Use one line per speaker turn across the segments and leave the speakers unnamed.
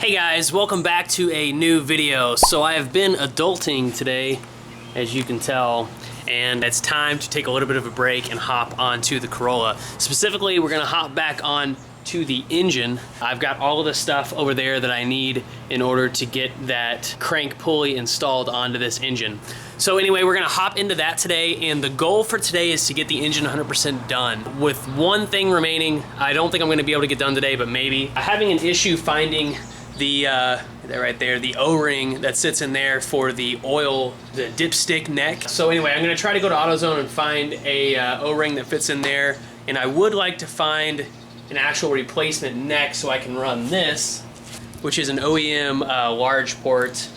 Hey guys, welcome back to a new video. So I have been adulting today, as you can tell, and it's time to take a little bit of a break and hop onto the Corolla. Specifically, we're gonna hop back on to the engine. I've got all of the stuff over there that I need in order to get that crank pulley installed onto this engine. So anyway, we're gonna hop into that today, and the goal for today is to get the engine 100% done. With one thing remaining, I don't think I'm gonna be able to get done today, but maybe. I'm having an issue finding the right there, the O-ring that sits in there for the oil, the dipstick neck. So anyway, I'm gonna try to go to AutoZone and find a O-ring that fits in there, and I would like to find an actual replacement neck so I can run this, which is an OEM large port,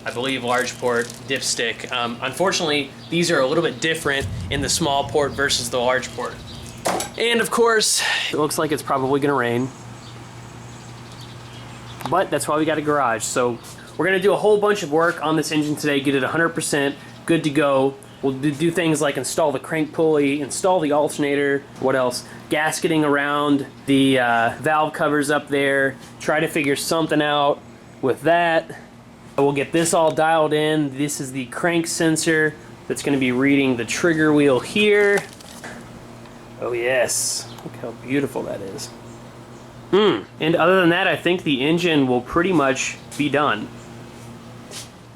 I believe large port dipstick. Unfortunately, these are a little bit different in the small port versus the large port. And of course, it looks like it's probably gonna rain, but that's why we got a garage. So we're gonna do a whole bunch of work on this engine today, get it 100% good to go. We'll do things like install the crank pulley, install the alternator, what else? Gasketing around the valve covers up there, try to figure something out with that. We'll get this all dialed in. This is the crank sensor that's gonna be reading the trigger wheel here. Oh yes, look how beautiful that is. And other than that, I think the engine will pretty much be done.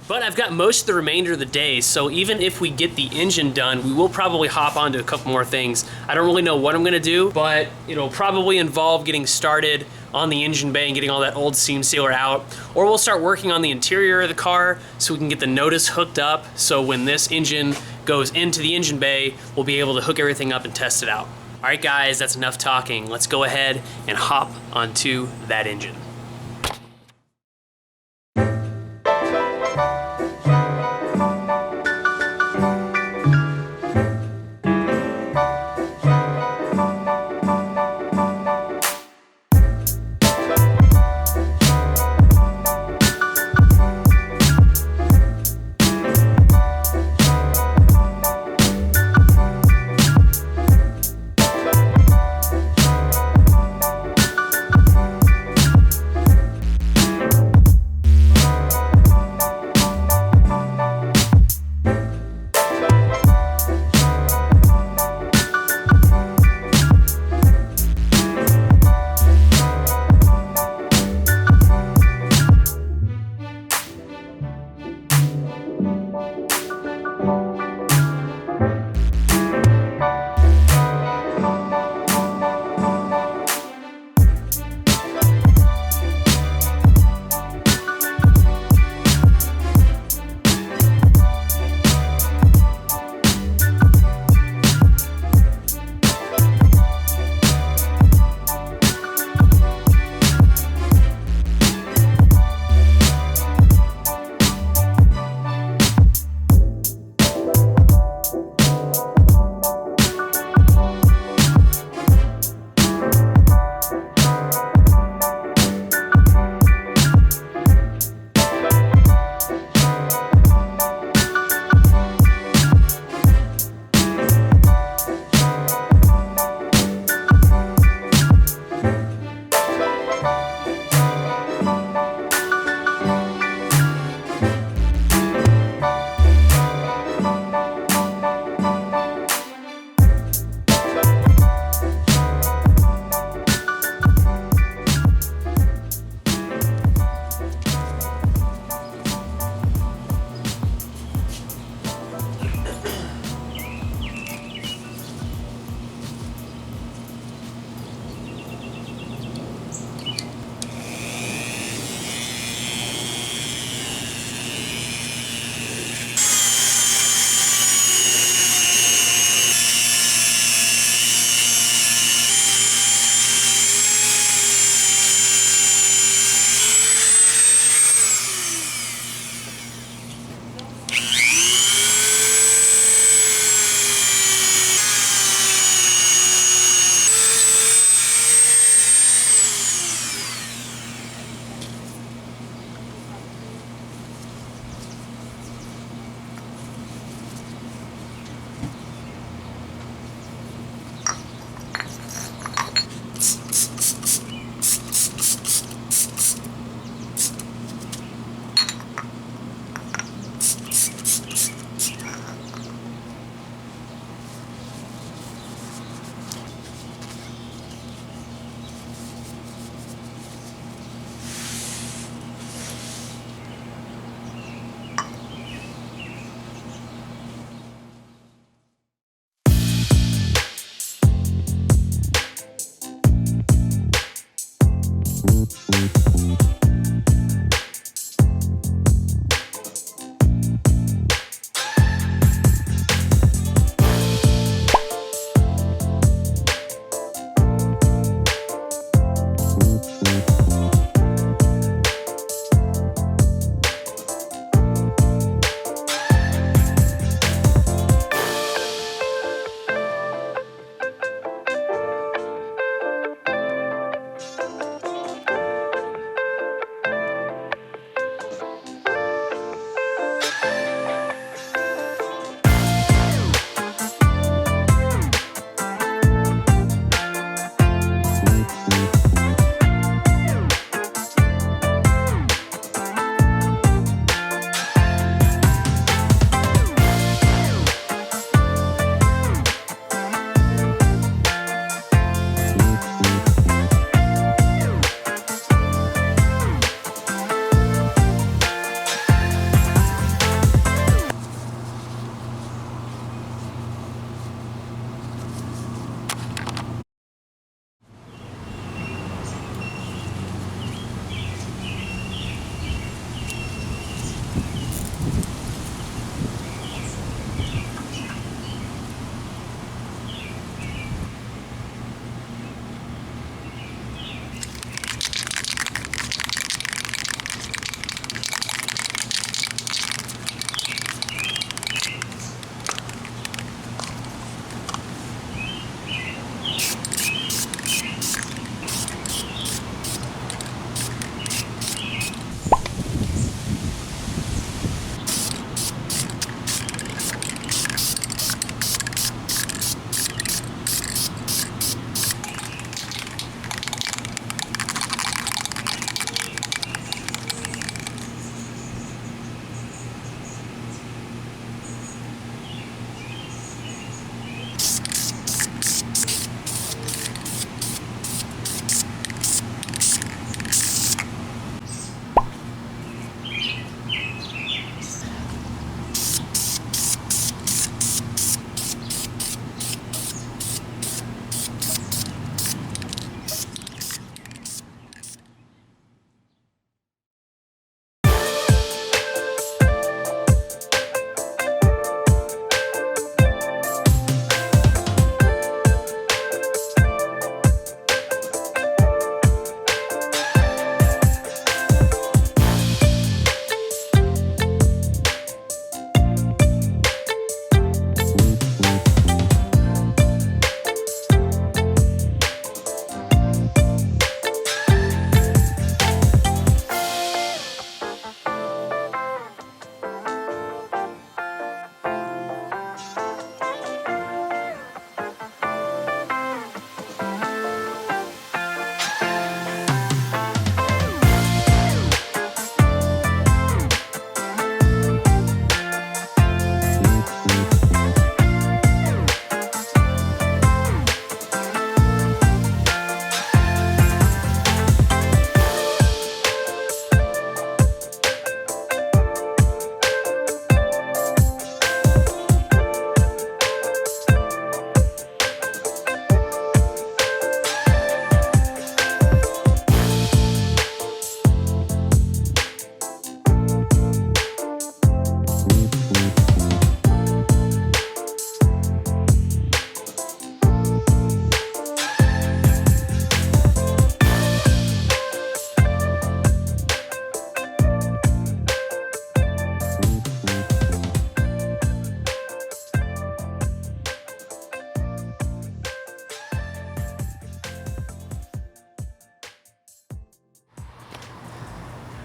But I've got most of the remainder of the day, so even if we get the engine done, we will probably hop onto a couple more things. I don't really know what I'm gonna do, but it'll probably involve getting started on the engine bay and getting all that old seam sealer out. Or we'll start working on the interior of the car so we can get the notice hooked up, so when this engine goes into the engine bay, we'll be able to hook everything up and test it out. All right guys, that's enough talking. Let's go ahead and hop onto that engine.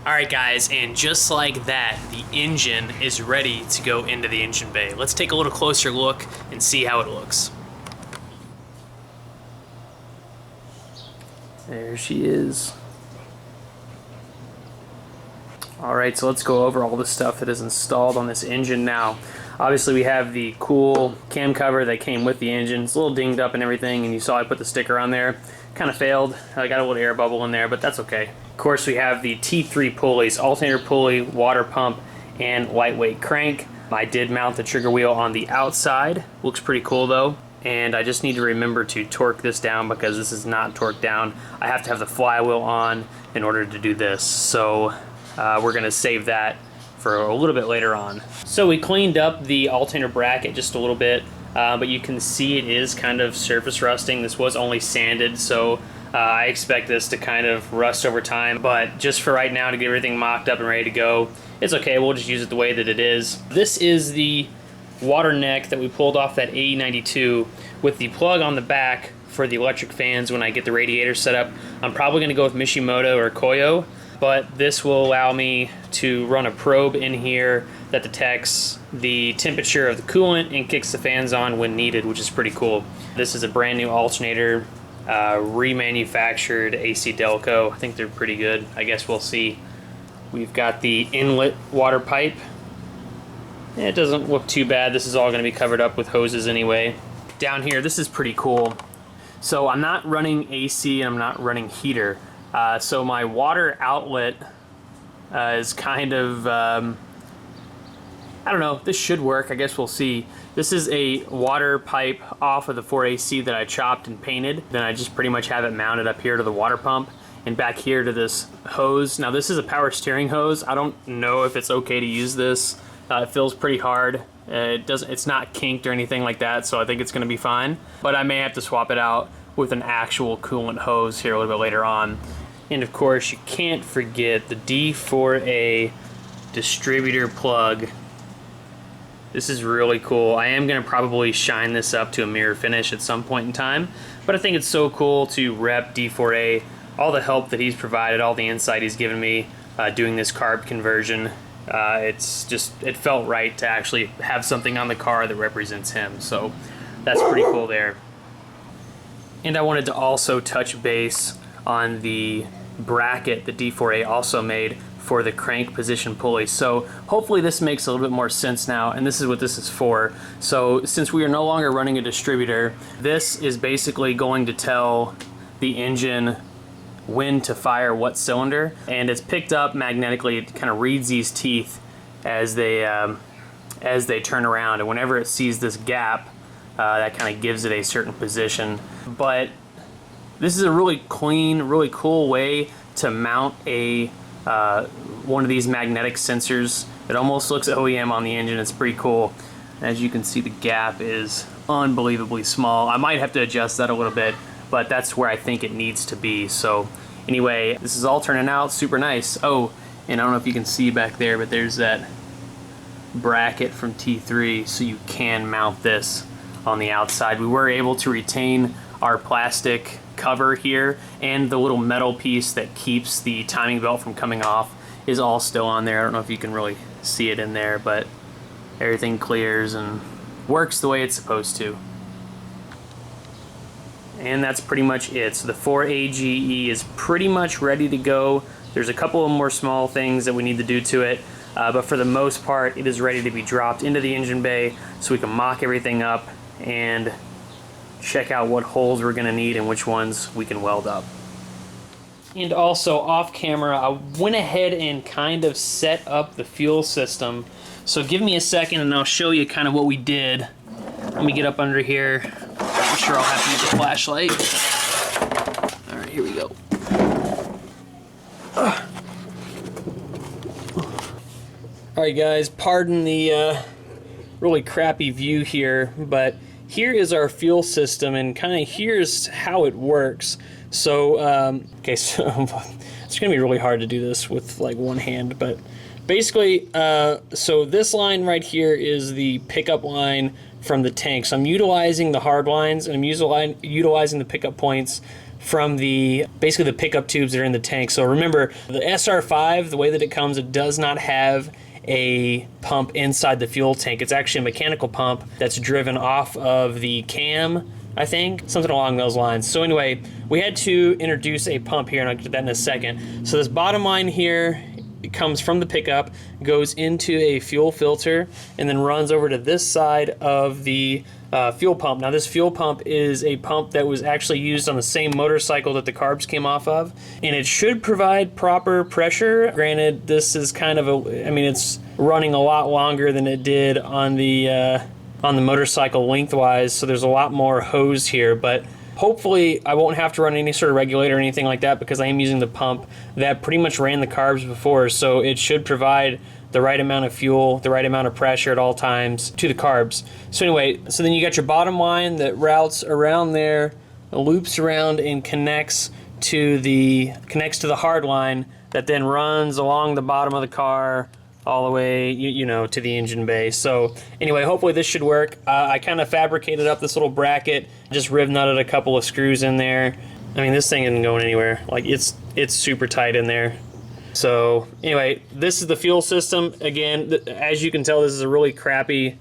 Alright guys, and just like that, the engine is ready to go into the engine bay. Let's take a little closer look and see how it looks. There she is. Alright, so let's go over all the stuff that is installed on this engine now. Obviously we have the cool cam cover that came with the engine. It's a little dinged up and everything, and you saw I put the sticker on there. Kind of failed. I got a little air bubble in there, but that's okay. Of course we have the T3 pulleys, alternator pulley, water pump, and lightweight crank. I did mount the trigger wheel on the outside. Looks pretty cool though. and I just need to remember to torque this down because this is not torqued down. I have to have the flywheel on in order to do this. So we're gonna save that for a little bit later on. So we cleaned up the alternator bracket just a little bit, but you can see it is kind of surface rusting. This was only sanded, so I expect this to kind of rust over time, but just for right now to get everything mocked up and ready to go, it's okay. We'll just use it the way that it is. This is the water neck that we pulled off that AE92 with the plug on the back for the electric fans when I get the radiator set up. I'm probably going to go with Mishimoto or Koyo, but this will allow me to run a probe in here that detects the temperature of the coolant and kicks the fans on when needed, which is pretty cool. This is a brand new alternator, remanufactured AC Delco. I think they're pretty good. I guess we'll see. We've got the inlet water pipe. It doesn't look too bad. This is all going to be covered up with hoses anyway. Down here, this is pretty cool. So I'm not running AC and I'm not running heater. So my water outlet is kind of, I don't know, this should work. I guess we'll see. This is a water pipe off of the 4AC that I chopped and painted. Then I just pretty much have it mounted up here to the water pump and back here to this hose. Now this is a power steering hose. I don't know if it's okay to use this. It feels pretty hard. It's not kinked or anything like that, so I think it's gonna be fine. But I may have to swap it out with an actual coolant hose here a little bit later on. And of course, you can't forget the D4A distributor plug. This is really cool. I am gonna probably shine this up to a mirror finish at some point in time, but I think it's so cool to rep D4A, all the help that he's provided, all the insight he's given me doing this carb conversion. It felt right to actually have something on the car that represents him. So that's pretty cool there. And I wanted to also touch base on the bracket that D4A also made for the crank position pulley. So hopefully this makes a little bit more sense now, and this is what this is for. So since we are no longer running a distributor, this is basically going to tell the engine when to fire what cylinder, and it's picked up magnetically. It kind of reads these teeth as they turn around, and whenever it sees this gap, that kind of gives it a certain position. But this is a really clean, really cool way to mount a one of these magnetic sensors. It almost looks OEM on the engine. It's pretty cool. As you can see, the gap is unbelievably small. I might have to adjust that a little bit, but that's where I think it needs to be. So anyway, this is all turning out super nice. Oh, and I don't know if you can see back there, but there's that bracket from T3, so you can mount this on the outside. We were able to retain our plastic cover here, and the little metal piece that keeps the timing belt from coming off is all still on there. I don't know if you can really see it in there, but everything clears and works the way it's supposed to. And that's pretty much it. So the 4AGE is pretty much ready to go. There's a couple of more small things that we need to do to it, but for the most part, it is ready to be dropped into the engine bay so we can mock everything up and check out what holes we're gonna need and which ones we can weld up. And also off camera, I went ahead and kind of set up the fuel system. So give me a second and I'll show you kind of what we did. Let me get up under here. I'm sure I'll have to use a flashlight. All right, here we go. All right, guys, pardon the really crappy view here, but here is our fuel system, and kind of here's how it works. So, okay, so it's gonna be really hard to do this with like one hand, but basically, so this line right here is the pickup line from the tank. So I'm utilizing the hard lines, and I'm utilizing the pickup points from basically the pickup tubes that are in the tank. So remember, the SR5, the way that it comes, it does not have a pump inside the fuel tank. It's actually a mechanical pump that's driven off of the cam, I think, something along those lines. So anyway, we had to introduce a pump here, and I'll get to that in a second. So this bottom line here, it comes from the pickup, goes into a fuel filter, and then runs over to this side of the fuel pump. Now this fuel pump is a pump that was actually used on the same motorcycle that the carbs came off of, and it should provide proper pressure. Granted, this is kind of I mean, it's running a lot longer than it did on the on the motorcycle lengthwise, so there's a lot more hose here, but hopefully I won't have to run any sort of regulator or anything like that because I am using the pump that pretty much ran the carbs before, so it should provide the right amount of fuel, the right amount of pressure at all times to the carbs. So anyway, so then you got your bottom line that routes around there, loops around and connects to the hard line that then runs along the bottom of the car all the way, you know, to the engine bay. So anyway, hopefully this should work. I kind of fabricated up this little bracket, just riv nutted a couple of screws in there. I mean, this thing isn't going anywhere. Like it's super tight in there. So anyway, this is the fuel system. Again, as you can tell, this is a really crappy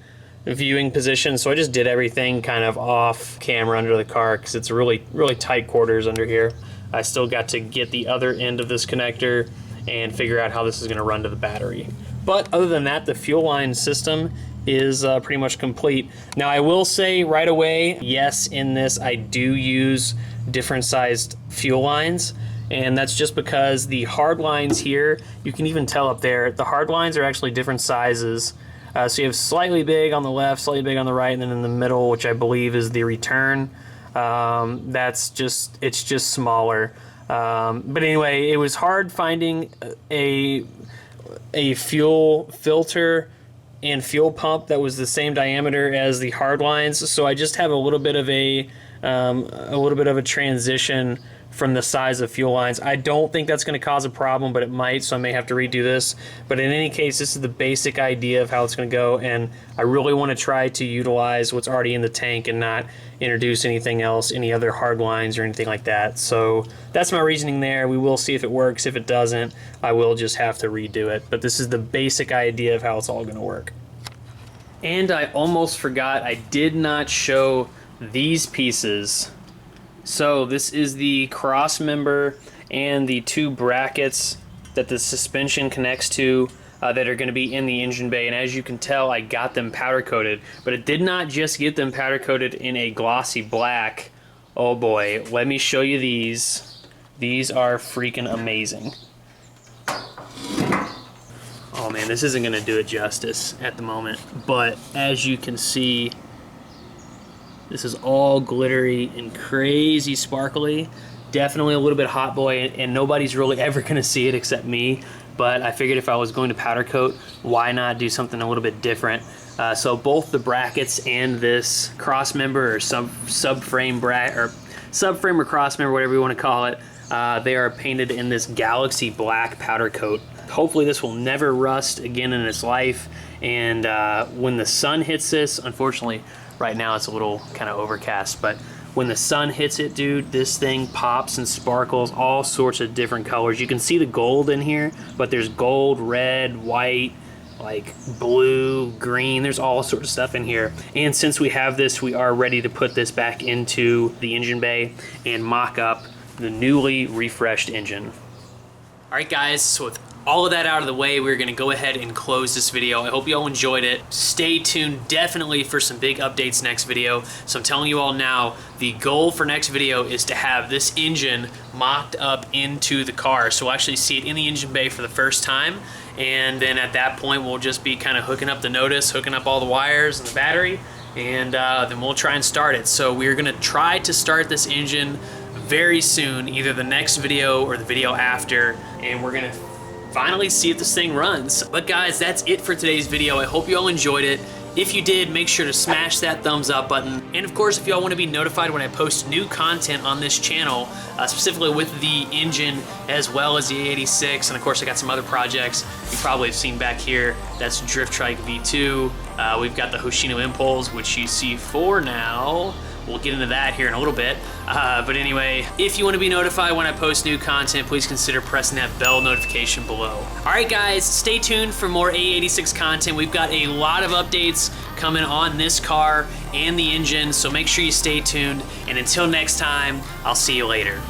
viewing position. So I just did everything kind of off camera under the car because it's really tight quarters under here. I still got to get the other end of this connector and figure out how this is going to run to the battery. But other than that, the fuel line system is pretty much complete. Now I will say right away, yes, in this I do use different sized fuel lines, and that's just because the hard lines here, you can even tell up there, the hard lines are actually different sizes. So you have slightly big on the left, slightly big on the right, and then in the middle, which I believe is the return, it's just smaller. But anyway, it was hard finding a fuel filter and fuel pump that was the same diameter as the hard lines, so I just have a little bit of a transition from the size of fuel lines. I don't think that's going to cause a problem, but it might, so I may have to redo this. But in any case, this is the basic idea of how it's going to go, and I really want to try to utilize what's already in the tank and not introduce anything else, any other hard lines or anything like that. So that's my reasoning there. We will see if it works. If it doesn't, I will just have to redo it. But this is the basic idea of how it's all going to work. And I almost forgot, I did not show these pieces. So this is the cross member and the two brackets that the suspension connects to that are going to be in the engine bay. And as you can tell, I got them powder coated, but it did not just get them powder coated in a glossy black. Oh boy, let me show you these. These are freaking amazing. Oh man, this isn't going to do it justice at the moment, but as you can see, this is all glittery and crazy sparkly. Definitely a little bit hot boy, and nobody's really ever gonna see it except me. But I figured if I was going to powder coat, why not do something a little bit different? So both the brackets and this cross member or subframe or cross member, whatever you want to call it, they are painted in this galaxy black powder coat. Hopefully this will never rust again in its life. And when the sun hits this, unfortunately, right now it's a little kind of overcast, but when the sun hits it, dude, this thing pops and sparkles all sorts of different colors. You can see the gold in here, but there's gold, red, white, like blue, green. There's all sorts of stuff in here. And since we have this, we are ready to put this back into the engine bay and mock up the newly refreshed engine. All right, guys, so with all of that out of the way, we're gonna go ahead and close this video. I hope you all enjoyed it. Stay tuned definitely for some big updates next video. So I'm telling you all now, the goal for next video is to have this engine mocked up into the car. So we'll actually see it in the engine bay for the first time. And then at that point, we'll just be kind of hooking up the notice, hooking up all the wires and the battery, and then we'll try and start it. So we're gonna try to start this engine very soon, either the next video or the video after, and we're gonna finally see if this thing runs. But guys, that's it for today's video. I hope you all enjoyed it. If you did, make sure to smash that thumbs up button. And of course, if y'all want to be notified when I post new content on this channel, specifically with the engine as well as the A86, and of course I got some other projects you probably have seen back here. That's Drift Trike V2. We've got the Hoshino Impulse, which you see for now. We'll get into that here in a little bit. But anyway, if you want to be notified when I post new content, please consider pressing that bell notification below. All right, guys, stay tuned for more A86 content. We've got a lot of updates coming on this car and the engine, so make sure you stay tuned. And until next time, I'll see you later.